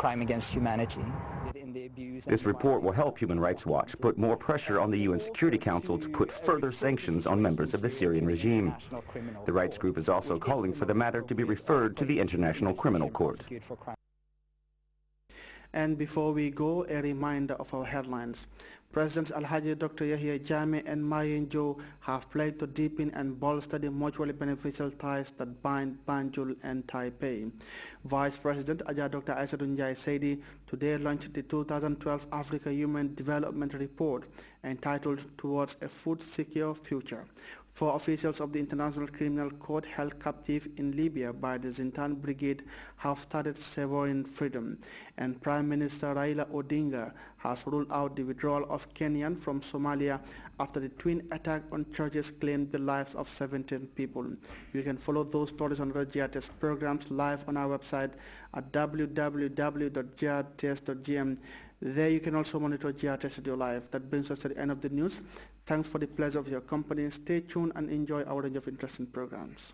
crime against humanity. This report will help Human Rights Watch put more pressure on the UN Security Council to put further sanctions on members of the Syrian regime. The rights group is also calling for the matter to be referred to the International Criminal Court. And before we go, a reminder of our headlines. Presidents Alhaji Dr. Yahya Jammeh and Mayen Joe have pledged to deepen and bolster the mutually beneficial ties that bind Banjul and Taipei. Vice President Ajah Dr. Aissatou Njie Saidi today launched the 2012 Africa Human Development Report entitled Towards a Food Secure Future. 4 officials of the International Criminal Court held captive in Libya by the Zintan Brigade have started severing freedom, and Prime Minister Raila Odinga has ruled out the withdrawal of Kenyan from Somalia after the twin attack on churches claimed the lives of 17 people. You can follow those stories on the GRTS programs live on our website at www.grts.gm. There you can also monitor GRTS Radio Live. That brings us to the end of the news. Thanks for the pleasure of your company. Stay tuned and enjoy our range of interesting programs.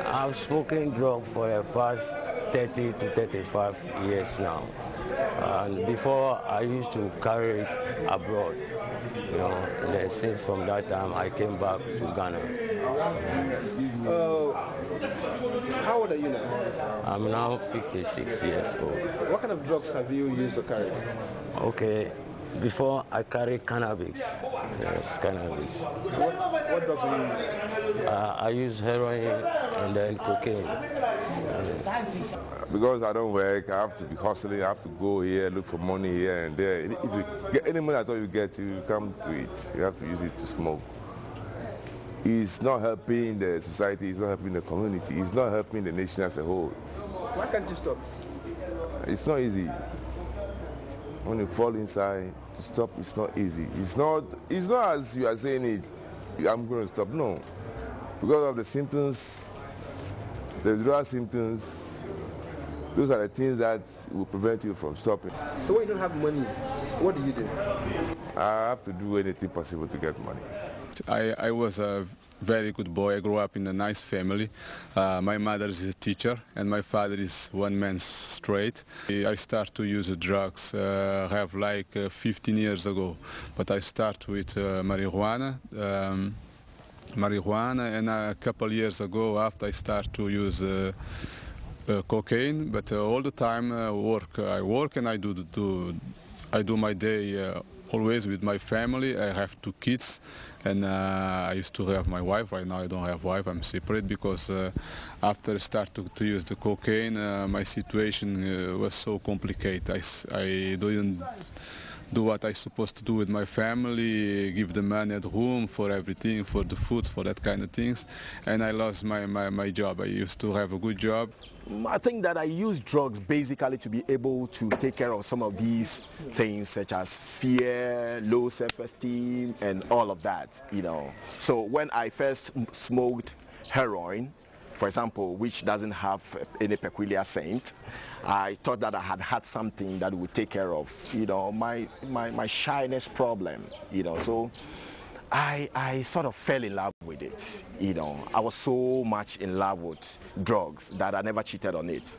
I've smoking drugs for the past 30 to 35 years now. And before I used to carry it abroad. You know, and then since from that time I came back to Ghana. How old are you now? I'm now 56 years old. What kind of drugs have you used to carry? Okay, before I carried cannabis. Yes, cannabis. What drugs do you use? I use heroin and then cocaine. Because I don't work, I have to be hustling, I have to go here, look for money here and there. If you get any money at all you get, you come to it. You have to use it to smoke. It's not helping the society, it's not helping the community, it's not helping the nation as a whole. Why can't you stop? It's not easy. When you fall inside, to stop, it's not easy. It's not as you are saying it, I'm going to stop. No. Because of the symptoms, the withdrawal symptoms, those are the things that will prevent you from stopping. So when you don't have money, what do you do? I have to do anything possible to get money. I was a very good boy. I grew up in a nice family. My mother is a teacher and my father is one man straight. I start to use drugs, I have like 15 years ago, but I start with marijuana. And a couple years ago after I start to use cocaine, but all the time I work and I do my day always with my family. I have 2 kids and I used to have my wife. Right now I don't have wife, I'm separate because after I started to use the cocaine, my situation was so complicated. I didn't do what I'm supposed to do with my family, give the money at home for everything, for the food, for that kind of things. And I lost my job. I used to have a good job. I think that I use drugs basically to be able to take care of some of these things such as fear, low self-esteem, and all of that, you know. So when I first smoked heroin, for example, which doesn't have any peculiar scent, I thought that I had something that would take care of, you know, my shyness problem, you know. So I sort of fell in love with it, you know. I was so much in love with drugs that I never cheated on it.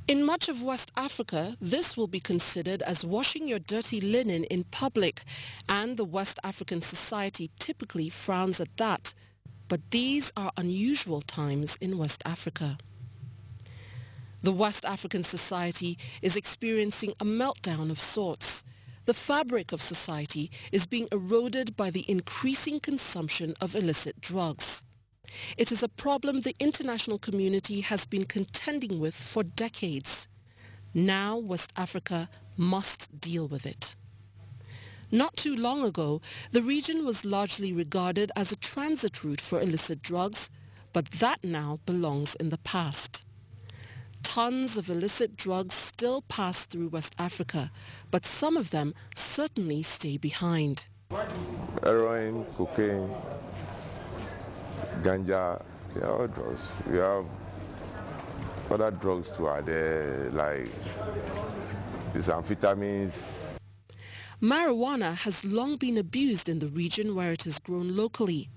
In much of West Africa, this will be considered as washing your dirty linen in public, and the West African society typically frowns at that. But these are unusual times in West Africa. The West African society is experiencing a meltdown of sorts. The fabric of society is being eroded by the increasing consumption of illicit drugs. It is a problem the international community has been contending with for decades. Now West Africa must deal with it. Not too long ago, the region was largely regarded as a transit route for illicit drugs, but that now belongs in the past. Tons of illicit drugs still pass through West Africa, but some of them certainly stay behind. Heroin, cocaine, ganja, they are all drugs. We have other drugs too are there, like these amphetamines. Marijuana has long been abused in the region where it is grown locally,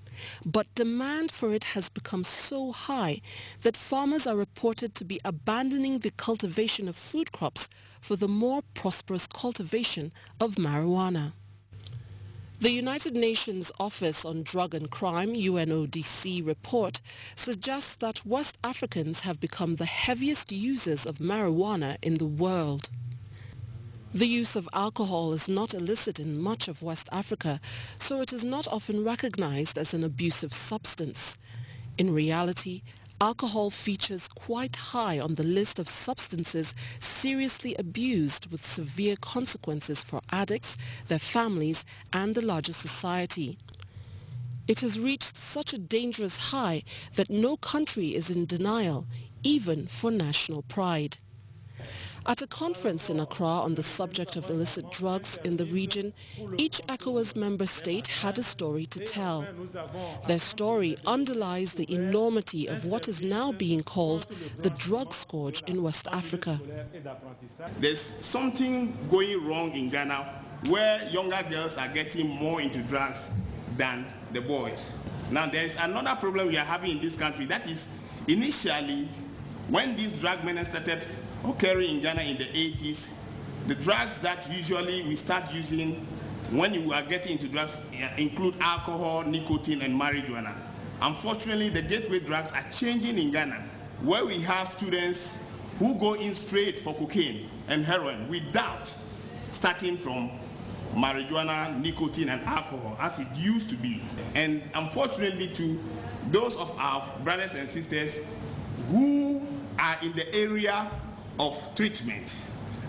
but demand for it has become so high that farmers are reported to be abandoning the cultivation of food crops for the more prosperous cultivation of marijuana. The United Nations Office on Drug and Crime, UNODC, report suggests that West Africans have become the heaviest users of marijuana in the world. The use of alcohol is not illicit in much of West Africa, so it is not often recognized as an abusive substance. In reality, alcohol features quite high on the list of substances seriously abused with severe consequences for addicts, their families, and the larger society. It has reached such a dangerous high that no country is in denial, even for national pride. At a conference in Accra on the subject of illicit drugs in the region, each ECOWAS member state had a story to tell. Their story underlies the enormity of what is now being called the drug scourge in West Africa. There's something going wrong in Ghana where younger girls are getting more into drugs than the boys. Now there is another problem we are having in this country. That is, initially, when these drug menace started occurring in Ghana in the 80s, the drugs that usually we start using when you are getting into drugs include alcohol, nicotine, and marijuana. Unfortunately, the gateway drugs are changing in Ghana, where we have students who go in straight for cocaine and heroin without starting from marijuana, nicotine, and alcohol as it used to be. And unfortunately, too, those of our brothers and sisters who are in the area of treatment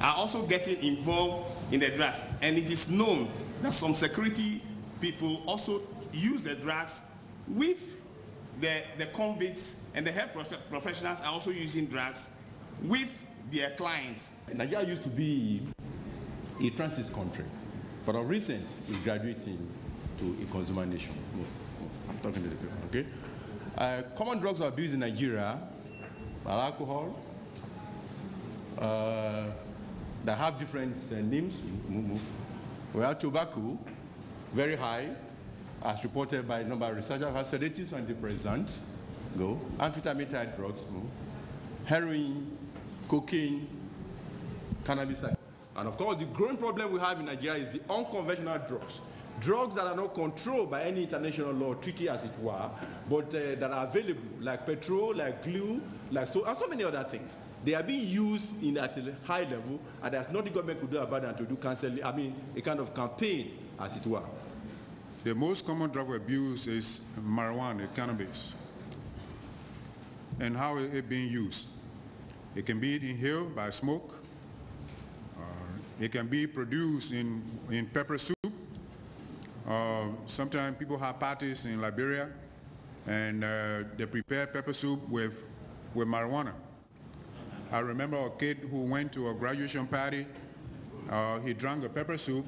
are also getting involved in the drugs. And it is known that some security people also use the drugs with the convicts, and the health professionals are also using drugs with their clients. Nigeria used to be a transit country, but of recent is graduating to a consumer nation. I'm talking to the people, okay? Common drugs of abuse in Nigeria are alcohol, that have different names. We have tobacco, very high, as reported by a number of researchers, have sedatives and antidepressants, amphetamine type drugs, heroin, cocaine, cannabis. And of course, the growing problem we have in Nigeria is the unconventional drugs. Drugs that are not controlled by any international law, treaty as it were, but that are available, like petrol, like glue, and so many other things. They are being used at a high level, and there's nothing government could do about it to do counseling, a kind of campaign, as it were. The most common drug abuse is marijuana, cannabis, and how is it being used. It can be inhaled by smoke. It can be produced in pepper soup. Sometimes people have parties in Liberia, and they prepare pepper soup with marijuana. I remember a kid who went to a graduation party. He drank a pepper soup,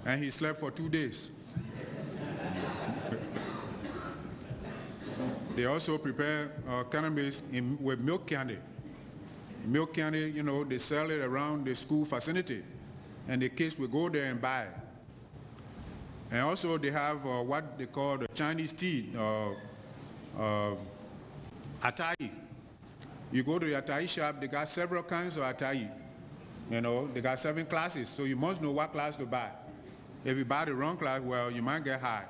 and he slept for 2 days. They also prepare cannabis with milk candy. Milk candy, you know, they sell it around the school facility, and the kids will go there and buy it. And also they have what they call the Chinese tea, Atai. You go to the Atai shop, they got several kinds of Atai. You know, they got 7 classes, so you must know what class to buy. If you buy the wrong class, well, you might get high.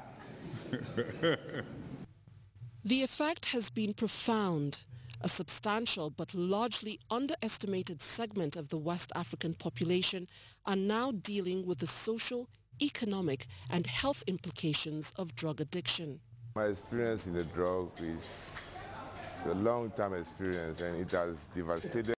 The effect has been profound. A substantial but largely underestimated segment of the West African population are now dealing with the social, economic, and health implications of drug addiction. My experience in the drug is a long-time experience, and it has devastated